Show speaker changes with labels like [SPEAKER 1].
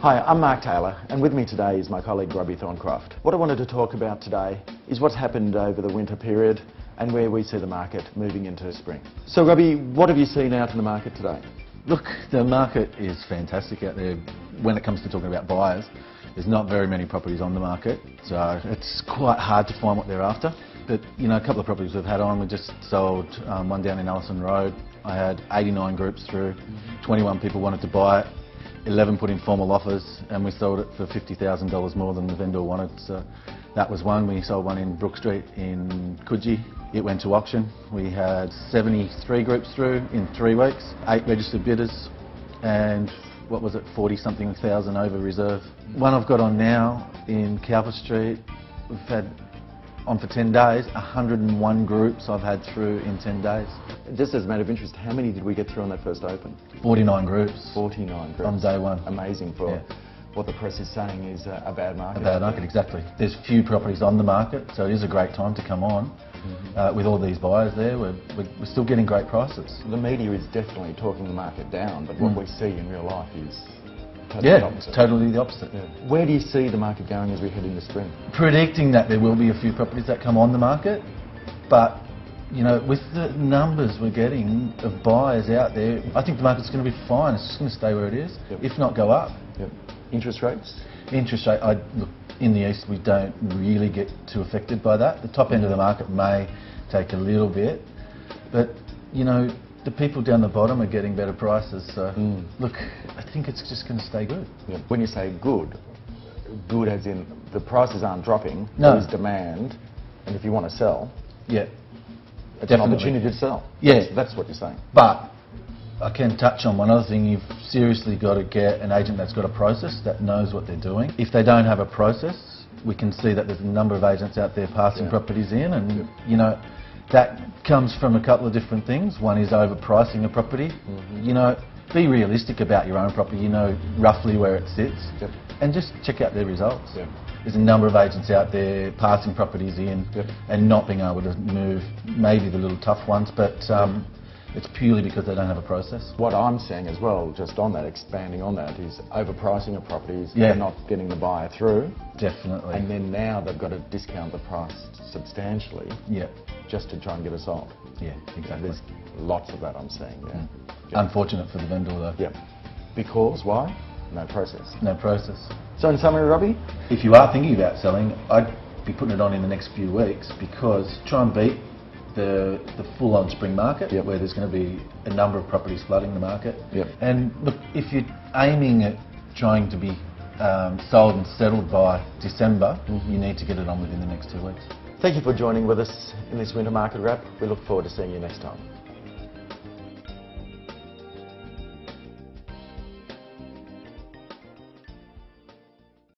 [SPEAKER 1] Hi, I'm Mark Taylor, and with me today is my colleague Robbie Thorncroft. What I wanted to talk about today is what's happened over the winter period and where we see the market moving into spring. So Robbie, what have you seen out in the market today?
[SPEAKER 2] Look, the market is fantastic out there when it comes to talking about buyers. There's not very many properties on the market, so it's quite hard to find what they're after. But, you know, a couple of properties we've had on, we just sold one down in Allison Road. I had 89 groups through, 21 people wanted to buy it, 11 put in formal offers, and we sold it for $50,000 more than the vendor wanted. So that was one. We sold one in Brook Street in Coogee. It went to auction. We had 73 groups through in 3 weeks, 8 registered bidders, and what was it, 40-something thousand over reserve. One I've got on now in Cowper Street, we've had on for 10 days, 101 groups I've had through in 10 days.
[SPEAKER 1] Just as a matter of interest, how many did we get through on that first open?
[SPEAKER 2] 49 groups.
[SPEAKER 1] 49 groups.
[SPEAKER 2] On day one.
[SPEAKER 1] Amazing for what the press is saying is a bad market.
[SPEAKER 2] A bad market, exactly. There's few properties on the market, so it is a great time to come on. With all these buyers there, we're still getting great prices.
[SPEAKER 1] The media is definitely talking the market down, but what we see in real life is totally the opposite.
[SPEAKER 2] Totally the opposite.
[SPEAKER 1] Yeah. Where do you see the market going as we head into spring?
[SPEAKER 2] Predicting that there will be a few properties that come on the market, but you know, with the numbers we're getting of buyers out there, I think the market's going to be fine. It's just going to stay where it is, if not go up.
[SPEAKER 1] Interest rates?
[SPEAKER 2] Interest rate, look, in the east we don't really get too affected by that. The top end of the market may take a little bit, but you know, the people down the bottom are getting better prices, so look, I think it's just going to stay good.
[SPEAKER 1] When you say good as in the prices aren't dropping,
[SPEAKER 2] no.
[SPEAKER 1] There's demand, and if you want to sell, it's
[SPEAKER 2] definitely
[SPEAKER 1] an opportunity to sell. That's what you're saying.
[SPEAKER 2] But I can touch on one other thing. You've seriously got to get an agent that's got a process, that knows what they're doing. If they don't have a process, we can see that there's a number of agents out there passing properties in, and you know, that comes from a couple of different things. One is overpricing a property. You know, be realistic about your own property. You know roughly where it sits, and just check out their results. There's a number of agents out there passing properties in and not being able to move, maybe the little tough ones, but it's purely because they don't have a process.
[SPEAKER 1] What I'm seeing as well, just on that, expanding on that, is overpricing of properties. They're not getting the buyer through.
[SPEAKER 2] Definitely.
[SPEAKER 1] And then now they've got to discount the price substantially. Just to try and get us sold.
[SPEAKER 2] Exactly.
[SPEAKER 1] There's lots of that I'm seeing.
[SPEAKER 2] Unfortunate for the vendor though.
[SPEAKER 1] Because why? No process.
[SPEAKER 2] No process.
[SPEAKER 1] So in summary, Robbie?
[SPEAKER 2] If you are thinking about selling, I'd be putting it on in the next few weeks, because try and beat the full-on spring market, where there's going to be a number of properties flooding the market. And look, if you're aiming at trying to be sold and settled by December, you need to get it on within the next 2 weeks.
[SPEAKER 1] Thank you for joining with us in this winter market wrap. We look forward to seeing you next time.